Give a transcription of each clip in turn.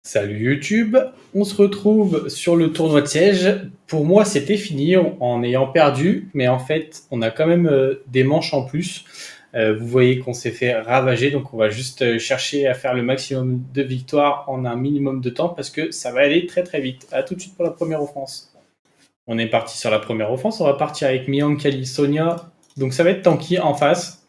Salut YouTube, on se retrouve sur le tournoi de siège. Pour moi, c'était fini en ayant perdu, mais en fait, on a quand même des manches en plus. Vous voyez qu'on s'est fait ravager, donc on va juste chercher à faire le maximum de victoires en un minimum de temps parce que ça va aller très très vite. A tout de suite pour la première offense. On est parti sur la première offense, on va partir avec Mian, Kali, Sonia. Donc ça va être Tanky en face.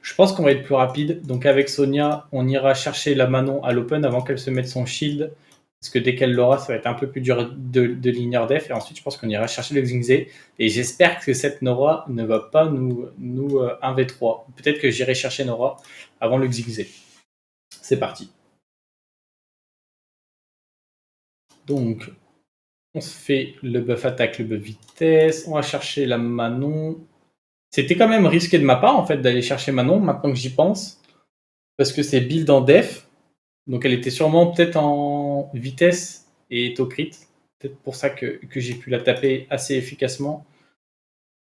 Je pense qu'on va être plus rapide. Donc avec Sonia, on ira chercher la Manon à l'open avant qu'elle se mette son shield. Parce que dès qu'elle l'aura, ça va être un peu plus dur de ligneur def. Et ensuite, je pense qu'on ira chercher le Xingzé. Et j'espère que cette Nora ne va pas nous 1v3. Peut-être que j'irai chercher Nora avant le Xingzé. C'est parti. Donc, on se fait le buff attaque, le buff vitesse. On va chercher la Manon. C'était quand même risqué de ma part, en fait, d'aller chercher Manon, maintenant que j'y pense. Parce que c'est build en def. Donc elle était sûrement peut-être en vitesse et au crit. Peut-être pour ça que j'ai pu la taper assez efficacement.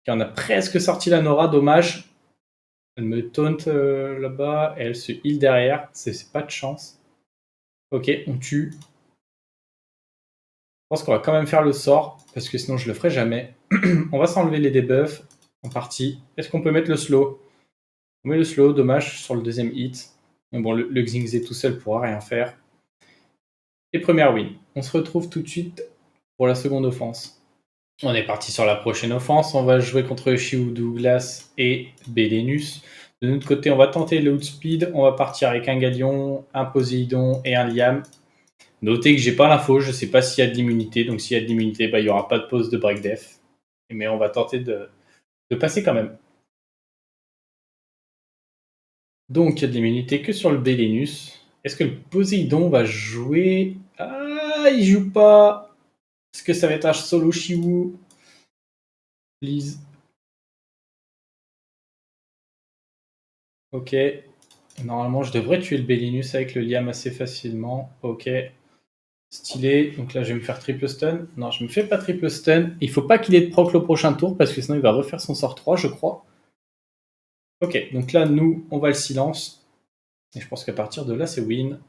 Et on a presque sorti la Nora, dommage. Elle me taunt là-bas et elle se heal derrière. C'est pas de chance. Ok, on tue. Je pense qu'on va quand même faire le sort, parce que sinon je le ferai jamais. On va s'enlever les debuffs en partie. Est-ce qu'on peut mettre le slow? On met le slow, dommage, sur le deuxième hit. Mais bon, le Xingzé tout seul pourra rien faire. Et première win. On se retrouve tout de suite pour la seconde offense. On est parti sur la prochaine offense. On va jouer contre Shiu, Douglas et Belenus. De notre côté, on va tenter le outspeed. On va partir avec un Galion, un Poséidon et un Liam. Notez que j'ai pas l'info. Je sais pas s'il y a de l'immunité. Donc s'il y a de l'immunité, il n'y aura pas de pause de break def. Mais on va tenter de passer quand même. Donc il y a de l'immunité que sur le Belenus. Est-ce que le Poséidon va jouer? Ah, il joue pas. Est-ce que ça va être un solo Shiwu? Please. Ok. Normalement, je devrais tuer le Belinus avec le Liam assez facilement. Ok. Stylé. Donc là, je vais me faire triple stun. Non, je me fais pas triple stun. Il faut pas qu'il ait de proc le prochain tour parce que sinon il va refaire son sort 3, je crois. Ok. Donc là, nous, on va le silence. Et je pense qu'à partir de là, c'est win.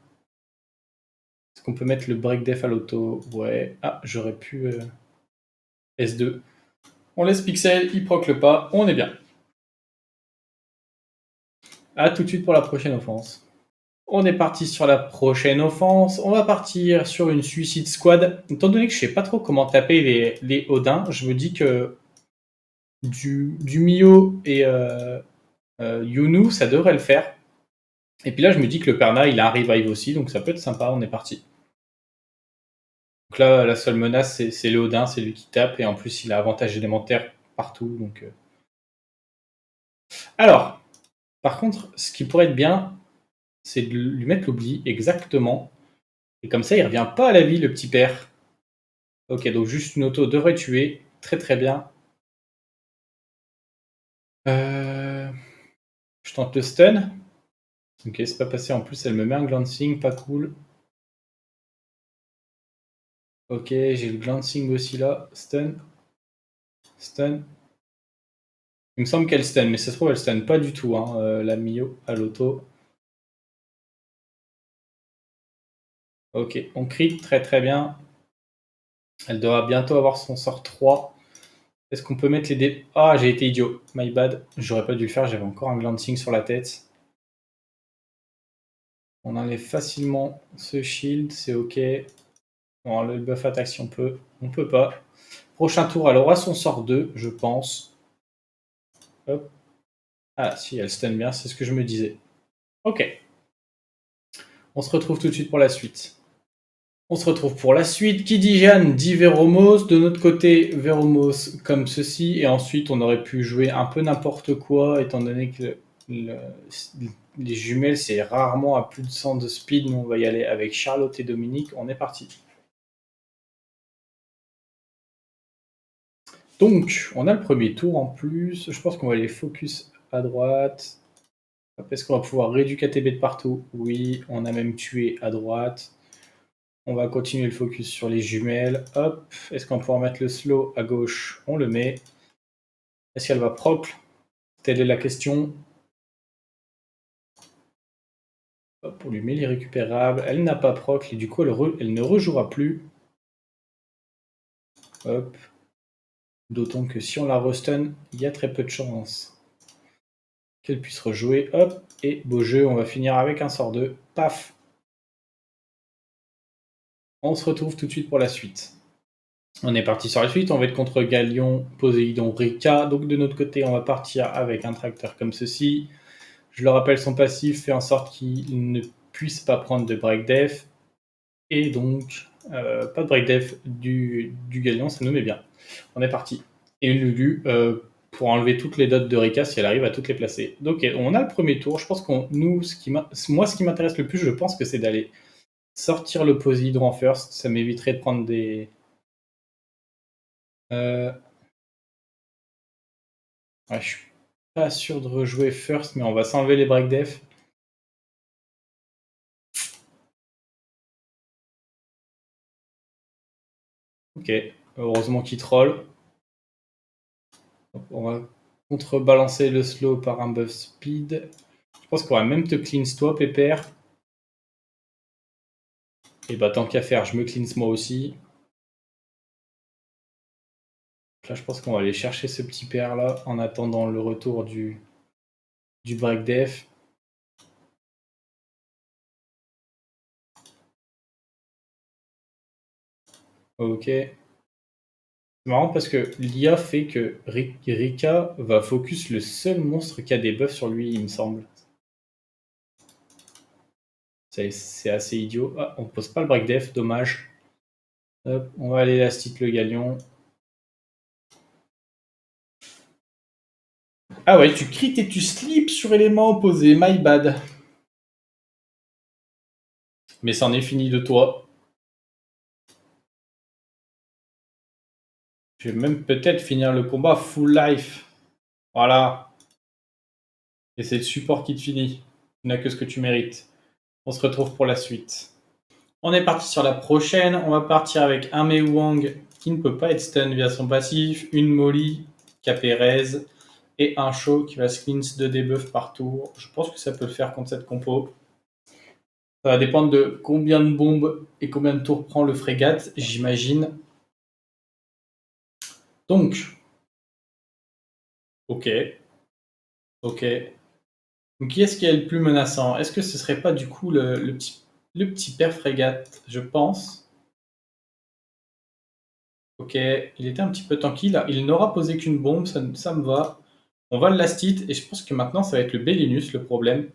Est-ce qu'on peut mettre le break def à l'auto? Ouais. Ah, j'aurais pu... S2. On laisse Pixel, il proc le pas. On est bien. A tout de suite pour la prochaine offense. On est parti sur la prochaine offense. On va partir sur une Suicide Squad. Étant donné que je sais pas trop comment taper les Odins, je me dis que du Mio et Yunu, ça devrait le faire. Et puis là, je me dis que le Perna, il a un revive aussi, donc ça peut être sympa. On est parti. Donc là, la seule menace, c'est le Odin, c'est lui qui tape. Et en plus, il a avantage élémentaire partout. Donc, alors, par contre, ce qui pourrait être bien, c'est de lui mettre l'oubli exactement. Et comme ça, il revient pas à la vie, le petit père. Ok, donc juste une auto devrait tuer. Très très bien. Je tente le stun. Ok, c'est pas passé. En plus, elle me met un glancing, pas cool. Ok, j'ai le glancing aussi là. Stun. Stun. Il me semble qu'elle stun, mais ça se trouve, elle stun pas du tout, hein, la Mio à l'auto. Ok, on crit très très bien. Elle doit bientôt avoir son sort 3. Est-ce qu'on peut mettre les dés? Ah, j'ai été idiot. My bad. J'aurais pas dû le faire, j'avais encore un glancing sur la tête. On enlève facilement ce shield, c'est ok. On le buff attaque si on peut. On peut pas. Prochain tour, elle aura son sort 2, je pense. Hop. Ah si, elle stun bien, c'est ce que je me disais. Ok. On se retrouve tout de suite pour la suite. On se retrouve pour la suite. Qui dit Jeanne dit Veromos. De notre côté, Veromos comme ceci. Et ensuite, on aurait pu jouer un peu n'importe quoi, étant donné que les jumelles, c'est rarement à plus de 100 de speed. Nous, on va y aller avec Charlotte et Dominique. On est parti. Donc, on a le premier tour en plus. Je pense qu'on va aller focus à droite. Est-ce qu'on va pouvoir réduire KTB de partout? Oui, on a même tué à droite. On va continuer le focus sur les jumelles. Hop. Est-ce qu'on va pouvoir mettre le slow à gauche? On le met. Est-ce qu'elle va proc? Telle est la question. Hop, on lui met l'irrécupérable. Elle n'a pas proc, et du coup, elle ne rejouera plus. Hop. D'autant que si on la restun, il y a très peu de chances qu'elle puisse rejouer. Hop, et beau jeu, on va finir avec un sort 2. Paf. On se retrouve tout de suite pour la suite. On est parti sur la suite, on va être contre Galion, Poséidon, Rika. Donc de notre côté, on va partir avec un tracteur comme ceci. Je le rappelle, son passif fait en sorte qu'il ne puisse pas prendre de break def. Et donc, pas de break def du Galion, ça nous met bien. On est parti. Et Lulu, pour enlever toutes les dots de Rika si elle arrive à toutes les placer. Donc on a le premier tour. Je pense qu'on moi, ce qui m'intéresse le plus, je pense que c'est d'aller sortir le Poséidon en first. Ça m'éviterait de prendre des... Ouais, je suis pas sûr de rejouer first, mais on va s'enlever les break def. Ok, heureusement qu'il troll. On va contrebalancer le slow par un buff speed. Je pense qu'on va même te cleanse toi, Pépère. Et bah tant qu'à faire, je me cleanse moi aussi. Là, je pense qu'on va aller chercher ce petit père là en attendant le retour du break def. Ok. C'est marrant parce que l'IA fait que Rika va focus le seul monstre qui a des buffs sur lui, il me semble. C'est assez idiot. Ah, on pose pas le break def, dommage. Hop, on va aller élastique le galion. Ah ouais, tu crit et tu slips sur élément opposé, my bad. Mais c'en est fini de toi. Je vais même peut-être finir le combat full life. Voilà. Et c'est le support qui te finit. Tu n'as que ce que tu mérites. On se retrouve pour la suite. On est parti sur la prochaine. On va partir avec un Mei Wang qui ne peut pas être stun via son passif, une Molly, Capérez et un Shaw qui va se cleanse de debuff par tour. Je pense que ça peut le faire contre cette compo. Ça va dépendre de combien de bombes et combien de tours prend le frégate, j'imagine. Donc, ok. Ok. Donc, qui est-ce qui est le plus menaçant? Est-ce que ce serait pas du coup le petit père frégate? Je pense. Ok, il était un petit peu tranquille. Il n'aura posé qu'une bombe, ça me va. On va le last hit, et je pense que maintenant ça va être le Bellinus le problème.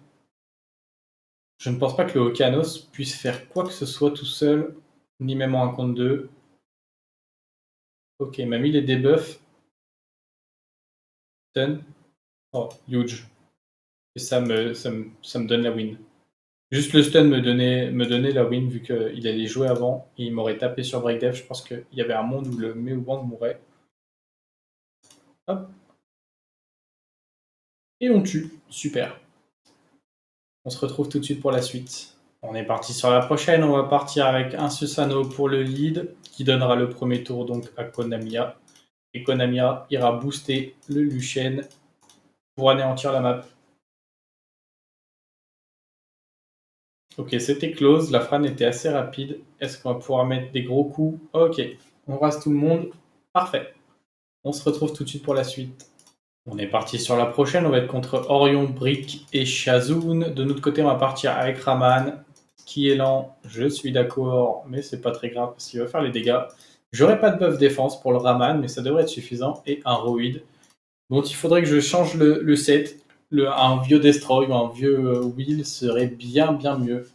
Je ne pense pas que le Okeanos puisse faire quoi que ce soit tout seul, ni même en 1 contre 2. Ok, il m'a mis les debuffs. Stun. Oh, huge. Et ça me donne la win. Juste le stun me donnait la win vu qu'il allait jouer avant et il m'aurait tapé sur breakdev. Je pense qu'il y avait un monde où le Meowang mourrait. Hop. Et on tue. Super. On se retrouve tout de suite pour la suite. On est parti sur la prochaine. On va partir avec un Susano pour le lead qui donnera le premier tour donc à Konamiya. Et Konamiya ira booster le Luchen pour anéantir la map. Ok, c'était close. La Fran était assez rapide. Est-ce qu'on va pouvoir mettre des gros coups? Ok, on rase tout le monde. Parfait. On se retrouve tout de suite pour la suite. On est parti sur la prochaine. On va être contre Orion, Brick et Shazun. De notre côté, on va partir avec Raman, qui est lent. Je suis d'accord, mais c'est pas très grave parce qu'il va faire les dégâts. J'aurai pas de buff défense pour le Raman, mais ça devrait être suffisant. Et un Roid. Donc il faudrait que je change le set. Un vieux Destroy ou un vieux Will serait bien mieux.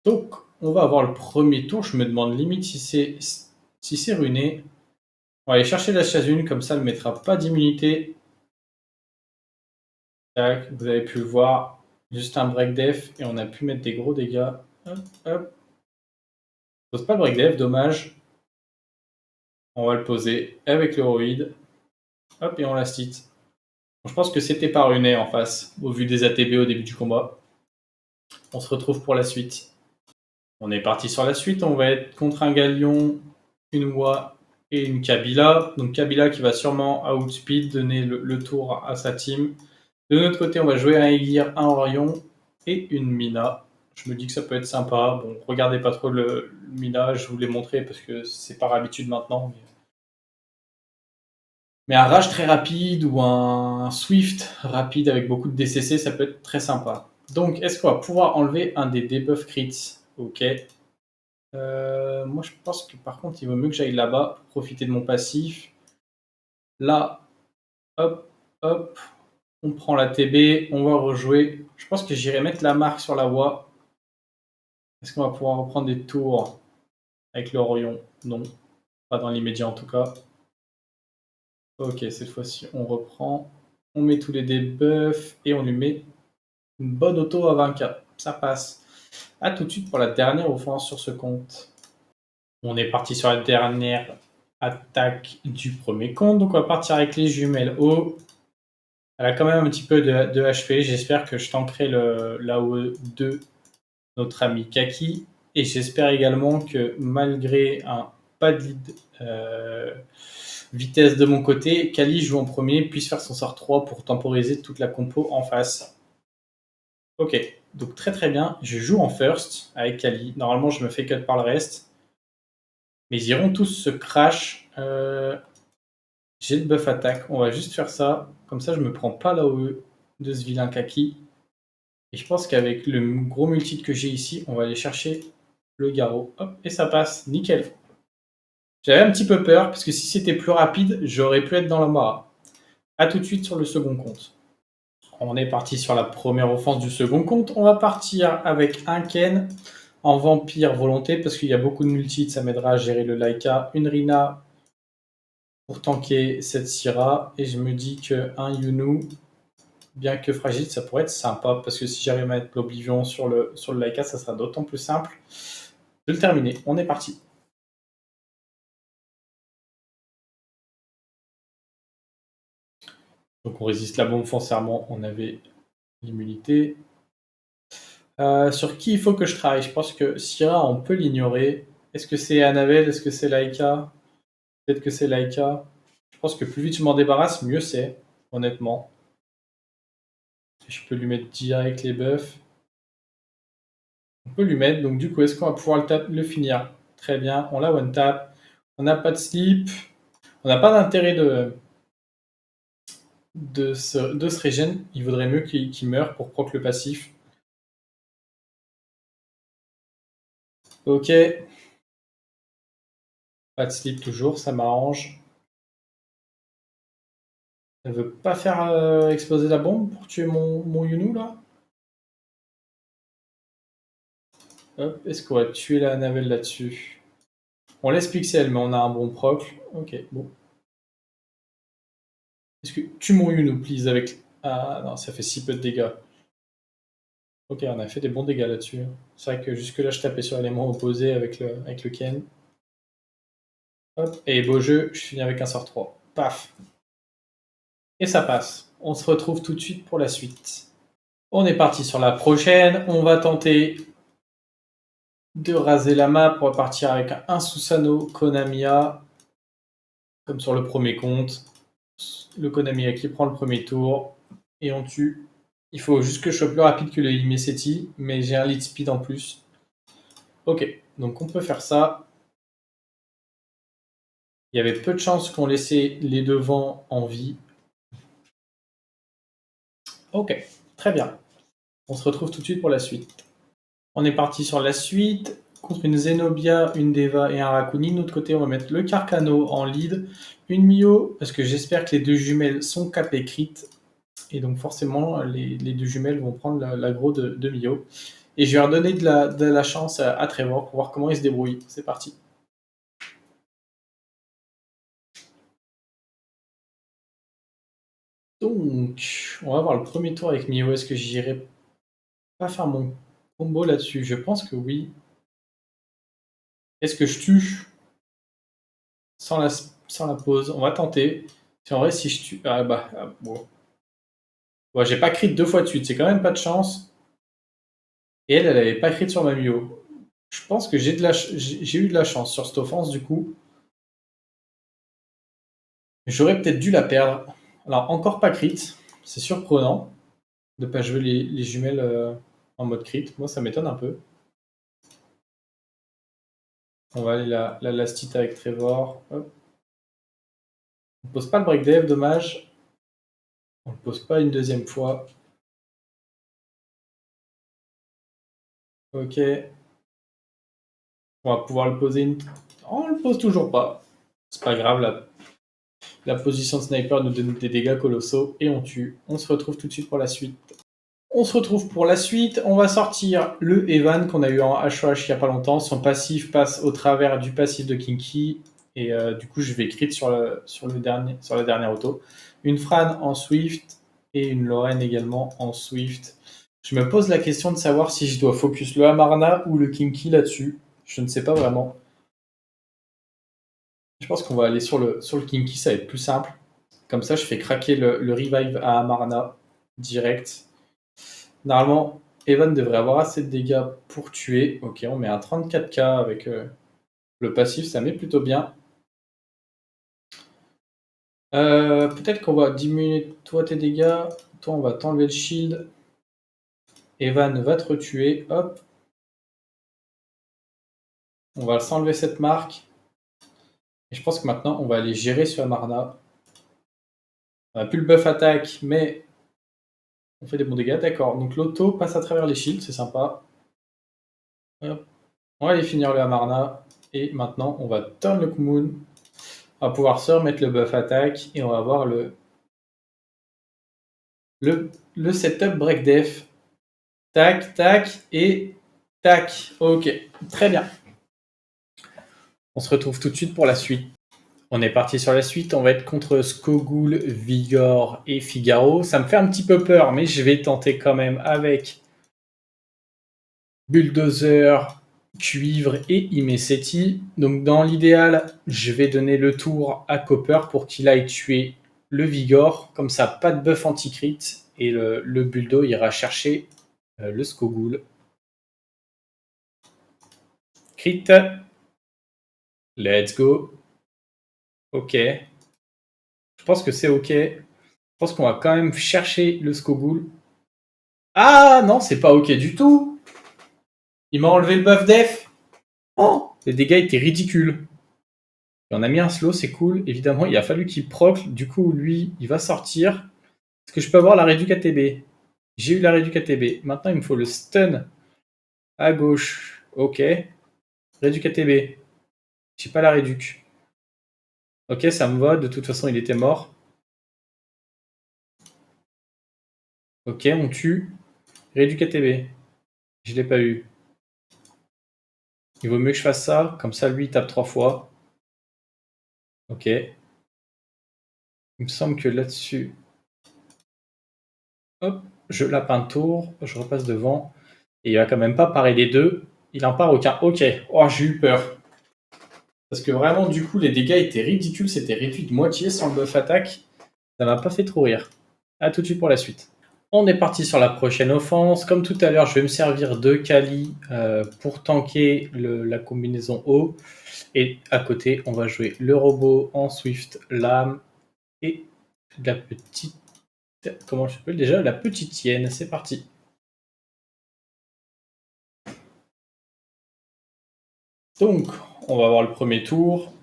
Donc, on va avoir le premier tour. Je me demande limite si c'est runé. On va aller chercher la Shazun, comme ça, elle ne mettra pas d'immunité. Tac, vous avez pu le voir. Juste un break def et on a pu mettre des gros dégâts. Hop, hop. Pose pas le break def, dommage. On va le poser avec le Roid. Hop, et on last hit. Je pense que c'était pas runé en face, au vu des ATB au début du combat. On se retrouve pour la suite. On est parti sur la suite. On va être contre un Galion, une Wa et une Kabila. Donc Kabila qui va sûrement outspeed, donner le tour à sa team. De notre côté, on va jouer un Elire, un Orion et une Mina. Je me dis que ça peut être sympa. Bon, regardez pas trop le Mina, je vous l'ai montré parce que c'est par habitude maintenant. Mais un Rage très rapide ou un Swift rapide avec beaucoup de DCC, ça peut être très sympa. Donc, est-ce qu'on va pouvoir enlever un des debuffs crits? Ok. Moi, je pense que par contre, il vaut mieux que j'aille là-bas pour profiter de mon passif. Là, hop, hop, on prend la TB, on va rejouer. Je pense que j'irai mettre la marque sur la voie. Est-ce qu'on va pouvoir reprendre des tours avec le Orion? Non, pas dans l'immédiat en tout cas. Ok, cette fois-ci, on reprend. On met tous les debuffs et on lui met une bonne auto à 20k. Ça passe. A tout de suite pour la dernière offense sur ce compte. On est parti sur la dernière attaque du premier compte. Donc on va partir avec les jumelles haut. Elle a quand même un petit peu de HP. J'espère que je tankerai l'AOE de notre ami Kaki. Et j'espère également que malgré un pas de lead vitesse de mon côté, Kali joue en premier, puisse faire son sort 3 pour temporiser toute la compo en face. Ok, donc très très bien. Je joue en first avec Kali. Normalement, je me fais cut par le reste. Mais ils iront tous se crash. J'ai le buff attaque. On va juste faire ça. Comme ça, je me prends pas l'AOE de ce vilain Kaki. Et je pense qu'avec le gros multi que j'ai ici, on va aller chercher le garrot. Hop, et ça passe. Nickel. J'avais un petit peu peur, parce que si c'était plus rapide, j'aurais pu être dans l'embarras. A tout de suite sur le second compte. On est parti sur la première offense du second compte. On va partir avec un Ken en vampire volonté, parce qu'il y a beaucoup de multi, ça m'aidera à gérer le Laika. Une Rina pour tanker cette Syrah. Et je me dis qu'un Yunu, bien que fragile, ça pourrait être sympa, parce que si j'arrive à mettre l'Oblivion sur le Laika, ça sera d'autant plus simple de le terminer. On est parti. Donc on résiste la bombe foncièrement, on avait l'immunité. Sur qui il faut que je travaille? Je pense que Syrah, on peut l'ignorer. Est-ce que c'est Annabelle? Est-ce que c'est Laika? Peut-être que c'est Laika. Je pense que plus vite je m'en débarrasse, mieux c'est, honnêtement. Je peux lui mettre direct les buffs. On peut lui mettre, donc du coup, est-ce qu'on va pouvoir le finir? Très bien, on l'a one tap. On n'a pas de sleep. On n'a pas d'intérêt de se regen. Il vaudrait mieux qu'il meure pour proc le passif. Ok. Pas de sleep toujours, ça m'arrange. Elle veut pas faire exploser la bombe pour tuer mon Yunu là? Hop, est-ce qu'on va tuer la navelle là-dessus? On laisse Pixel, mais on a un bon proc. Ok, bon. Est-ce que tue mon Yunu, please, avec. Ah non, ça fait si peu de dégâts. Ok, on a fait des bons dégâts là-dessus. C'est vrai que jusque-là, je tapais sur l'élément opposé avec le Ken. Hop, et beau jeu, je finis avec un sort 3. Paf. Et ça passe. On se retrouve tout de suite pour la suite. On est parti sur la prochaine. On va tenter de raser la map. On va partir avec un Susanoo Konamiya, comme sur le premier compte. Le Konamiya qui prend le premier tour et on tue. Il faut juste que je sois plus rapide que le Himeseti, mais j'ai un lead speed en plus. Ok, donc on peut faire ça. Il y avait peu de chances qu'on laissait les devants en vie. Ok, très bien. On se retrouve tout de suite pour la suite. On est parti sur la suite. Contre une Zenobia, une Deva et un Rakuni. De notre côté, on va mettre le Carcano en lead. Une Mio, parce que j'espère que les deux jumelles sont capées crit. Et donc forcément, les deux jumelles vont prendre l'aggro de Mio. Et je vais leur donner de la chance à Trevor pour voir comment il se débrouille. C'est parti. Donc, on va voir le premier tour avec Mio. Est-ce que j'irai pas faire mon combo là-dessus? Je pense que oui. Est-ce que je tue sans la pause? On va tenter. Si en vrai, si je tue. Ah bah, bon. Ouais, j'ai pas crit deux fois de suite. C'est quand même pas de chance. Et elle avait pas crit sur ma Mio. Je pense que j'ai eu de la chance sur cette offense du coup. J'aurais peut-être dû la perdre. Alors, encore pas crit. C'est surprenant de ne pas jouer les jumelles en mode crit. Moi, ça m'étonne un peu. On va aller la last hit avec Trevor. Hop. On pose pas le break dev, dommage. On le pose pas une deuxième fois. Ok. On va pouvoir le poser une... Oh, on le pose toujours pas. C'est pas grave, la position de sniper nous donne des dégâts colossaux et on tue. On se retrouve tout de suite pour la suite. On se retrouve pour la suite. On va sortir le Evan qu'on a eu en HOH il n'y a pas longtemps. Son passif passe au travers du passif de Kinky. Et du coup, je vais crit sur la dernière auto. Une Fran en Swift et une Lorraine également en Swift. Je me pose la question de savoir si je dois focus le Amarna ou le Kinky là-dessus. Je ne sais pas vraiment. Je pense qu'on va aller sur le Kinky, ça va être plus simple. Comme ça, je fais craquer le revive à Amarna direct. Normalement, Evan devrait avoir assez de dégâts pour tuer. Ok, on met un 34k avec le passif, ça met plutôt bien. Peut-être qu'on va diminuer toi tes dégâts. Toi, on va t'enlever le shield. Evan va te retuer. Hop. On va s'enlever cette marque. Et je pense que maintenant, on va aller gérer sur Amarna. On n'a plus le buff attaque, mais on fait des bons dégâts. D'accord. Donc l'auto passe à travers les shields, c'est sympa. Hop. On va aller finir le Amarna. Et maintenant, on va turn le Kumun. On va pouvoir se remettre le buff attaque. Et on va avoir le setup break def. Tac, tac et tac. Ok, très bien. On se retrouve tout de suite pour la suite. On est parti sur la suite. On va être contre Skogul, Vigor et Figaro. Ça me fait un petit peu peur, mais je vais tenter quand même avec Bulldozer, Cuivre et Imeseti. Donc dans l'idéal, je vais donner le tour à Copper pour qu'il aille tuer le Vigor. Comme ça, pas de buff anti-crit. Et le Buldo ira chercher le Skogul. Crit. Let's go. Ok. Je pense que c'est ok. Je pense qu'on va quand même chercher le Skogul. Ah non, c'est pas ok du tout. Il m'a enlevé le buff def. Oh, les dégâts étaient ridicules. On a mis un slow, c'est cool. Évidemment, il a fallu qu'il proc. Du coup, lui, il va sortir. Est-ce que je peux avoir la réduc ATB? J'ai eu la réduc ATB. Maintenant, il me faut le stun à gauche. Ok. Réduc ATB. J'ai pas la réduc. Ok, ça me va. De toute façon, il était mort. Ok, on tue. Réduc ATB. Je l'ai pas eu. Il vaut mieux que je fasse ça. Comme ça, lui, il tape 3 fois. Ok. Il me semble que là-dessus... Hop, je lapin tour. Je repasse devant. Et il va quand même pas parer les deux. Il en part aucun. Ok. Oh, j'ai eu peur. Parce que vraiment, du coup, les dégâts étaient ridicules. C'était réduit de moitié sans le buff attaque. Ça m'a pas fait trop rire. A tout de suite pour la suite. On est parti sur la prochaine offense. Comme tout à l'heure, je vais me servir de Kali pour tanker la combinaison haut. Et à côté, on va jouer le robot en Swift, lame et la petite... Comment je s'appelle déjà? La petite hyène. C'est parti. Donc, on va voir le premier tour.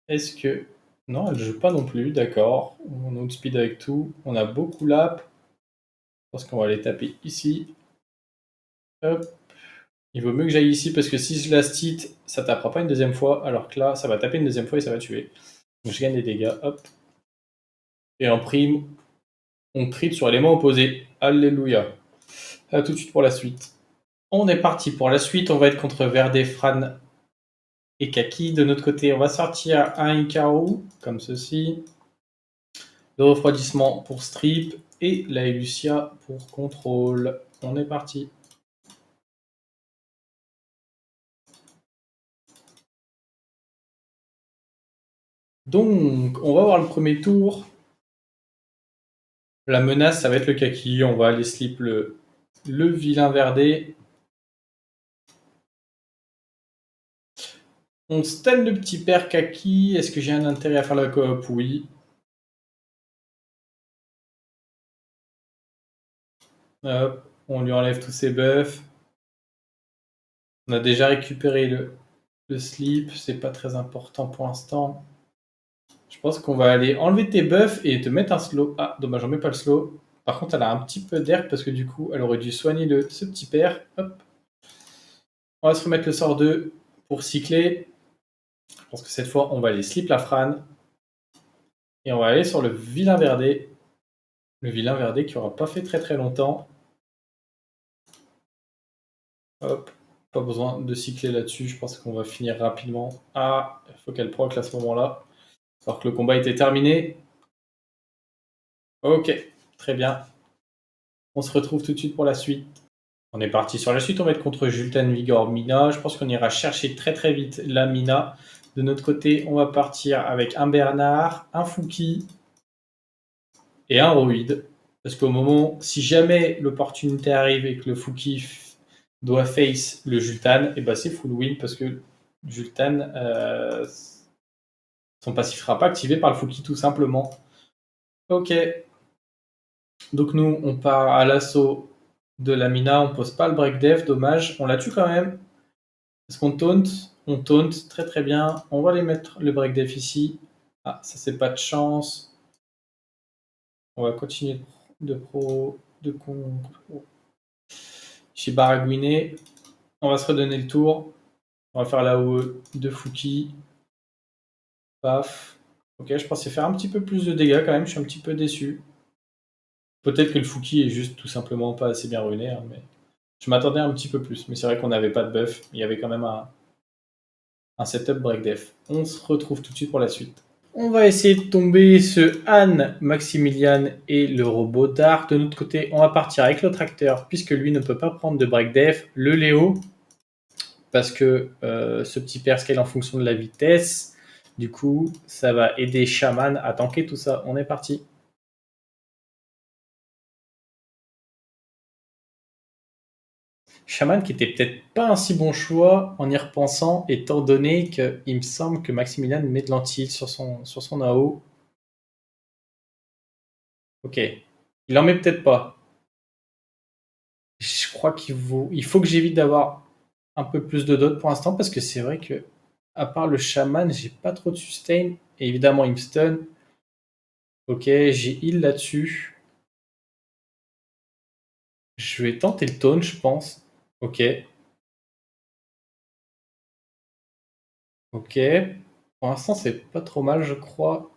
Est-ce que... Non, elle ne joue pas non plus, d'accord. On outspeed avec tout. On a beaucoup lap. Je pense qu'on va les taper ici. Hop. Il vaut mieux que j'aille ici parce que si je la stit, ça tapera pas une deuxième fois. Alors que là, ça va taper une deuxième fois et ça va tuer. Donc je gagne des dégâts. Hop. Et en prime, on crit sur l'élément opposé. Alléluia. A tout de suite pour la suite. On est parti pour la suite. On va être contre Verde, Fran et Kaki. De notre côté, on va sortir un Ikaru, comme ceci. Le refroidissement pour Strip et la Elucia pour contrôle. On est parti. Donc, on va voir le premier tour. La menace, ça va être le Kaki. On va aller slip le vilain Verdé. On stun le petit père Kaki. Est-ce que j'ai un intérêt à faire la coop? Oui. Hop, on lui enlève tous ses buffs. On a déjà récupéré le sleep. C'est pas très important pour l'instant. Je pense qu'on va aller enlever tes buffs et te mettre un slow. Ah, dommage, on met pas le slow. Par contre, elle a un petit peu d'air parce que du coup, elle aurait dû soigner ce petit père. Hop. On va se remettre le sort 2 pour cycler. Je pense que cette fois, on va aller slip la frane. Et on va aller sur le vilain verdé. Le vilain verdé qui aura pas fait très très longtemps. Hop. Pas besoin de cycler là-dessus. Je pense qu'on va finir rapidement. Ah, il faut qu'elle proc à ce moment-là. Alors que le combat était terminé. Ok, très bien. On se retrouve tout de suite pour la suite. On est parti sur la suite, on va être contre Jultan, Vigor, Mina. Je pense qu'on ira chercher très très vite la Mina. De notre côté, on va partir avec un Bernard, un Fouki et un Roid. Parce qu'au moment, si jamais l'opportunité arrive et que le Fouki doit face le Jultan, et ben c'est full win parce que Jultan, son passif ne sera pas activé par le Fouki tout simplement. Ok. Donc nous, on part à l'assaut de la Mina, on pose pas le break def, dommage. On la tue quand même. Est-ce qu'on taunt? On taunt, très très bien. On va aller mettre le break def ici. Ah, ça c'est pas de chance. On va continuer de pro, de con. Chez Baragouiné. On va se redonner le tour. On va faire la OE de Fouki. Paf. Ok, je pensais faire un petit peu plus de dégâts quand même. Je suis un petit peu déçu. Peut-être que le Fouki est juste tout simplement pas assez bien ruiné, hein, mais je m'attendais un petit peu plus. Mais c'est vrai qu'on n'avait pas de buff. Il y avait quand même un setup break def. On se retrouve tout de suite pour la suite. On va essayer de tomber ce Anne, Maximilian et le robot Dark. De notre côté, on va partir avec le tracteur, puisque lui ne peut pas prendre de break def. Le Léo, parce que ce petit père scale en fonction de la vitesse. Du coup, ça va aider Shaman à tanker tout ça. On est parti. Shaman qui était peut-être pas un si bon choix en y repensant, étant donné qu'il me semble que Maximilian met de l'anti sur son AO. Ok. Il en met peut-être pas. Je crois il faut que j'évite d'avoir un peu plus de dot pour l'instant parce que c'est vrai que, à part le chaman, j'ai pas trop de sustain. Et évidemment, il me stun. Ok, j'ai heal là-dessus. Je vais tenter le taunt, je pense. Ok. Ok. Pour l'instant, c'est pas trop mal, je crois.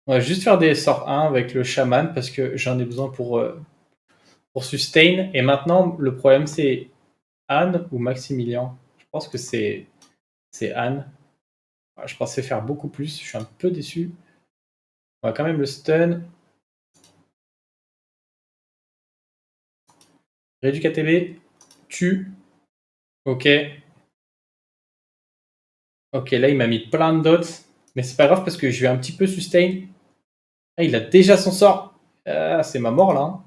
On va juste faire des sorts 1 avec le chaman parce que j'en ai besoin pour sustain. Et maintenant, le problème, c'est Anne ou Maximilien. Je pense que c'est Anne. Je pensais faire beaucoup plus. Je suis un peu déçu. On va quand même le stun. Réduit KTB. Tue. Ok. Ok, là, il m'a mis plein de dots. Mais c'est pas grave parce que je vais un petit peu sustain. Ah, il a déjà son sort. Ah, c'est ma mort, là. Hein.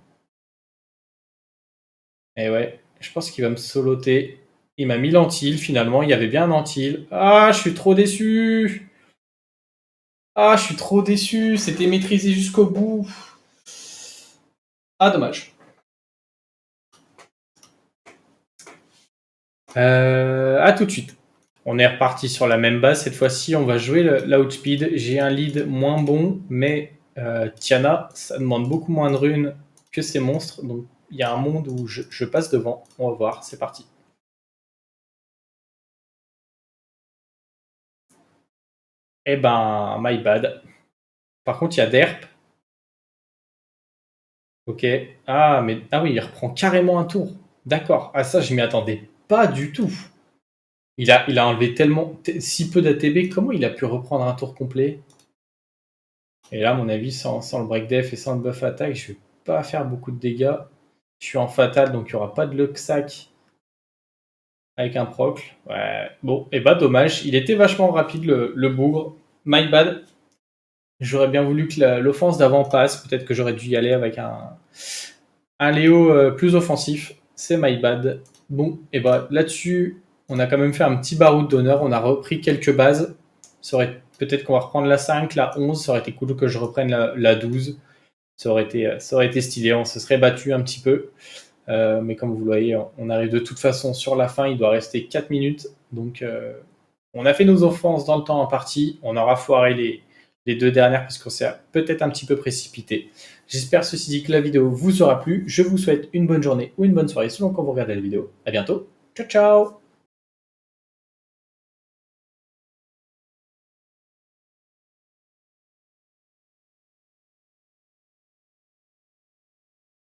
Et ouais, je pense qu'il va me soloter. Il m'a mis l'antil, finalement. Il y avait bien un antil. Ah, je suis trop déçu. Ah, je suis trop déçu. C'était maîtrisé jusqu'au bout. Ah, dommage. À tout de suite. On est reparti sur la même base. Cette fois-ci, on va jouer l'outspeed. J'ai un lead moins bon, mais Tiana, ça demande beaucoup moins de runes que ces monstres. Donc, il y a un monde où je passe devant. On va voir. C'est parti. Eh ben, my bad. Par contre, il y a Derp. Ok. Ah, mais ah oui, il reprend carrément un tour. D'accord. Ah, ça, je m'y attendais pas du tout. Il a enlevé tellement si peu d'ATB. Comment il a pu reprendre un tour complet? Et là, à mon avis, sans le break def et sans le buff attaque, je vais pas faire beaucoup de dégâts. Je suis en fatal, donc il n'y aura pas de Luxac avec un proc. Ouais. Bon, et bah dommage. Il était vachement rapide, le bougre. My bad. J'aurais bien voulu que l'offense d'avant passe. Peut-être que j'aurais dû y aller avec un Léo plus offensif. C'est my bad. Bon, et bah là-dessus, On a quand même fait un petit baroud d'honneur. On a repris quelques bases. Peut-être qu'on va reprendre la 5, la 11. Ça aurait été cool que je reprenne la 12. Ça aurait été stylé. On se serait battu un petit peu. Mais comme vous le voyez, on arrive de toute façon sur la fin. Il doit rester 4 minutes. Donc, on a fait nos offenses dans le temps en partie. On aura foiré les deux dernières parce qu'on s'est peut-être un petit peu précipité. J'espère, ceci dit, que la vidéo vous aura plu. Je vous souhaite une bonne journée ou une bonne soirée selon quand vous regardez la vidéo. À bientôt. Ciao, ciao!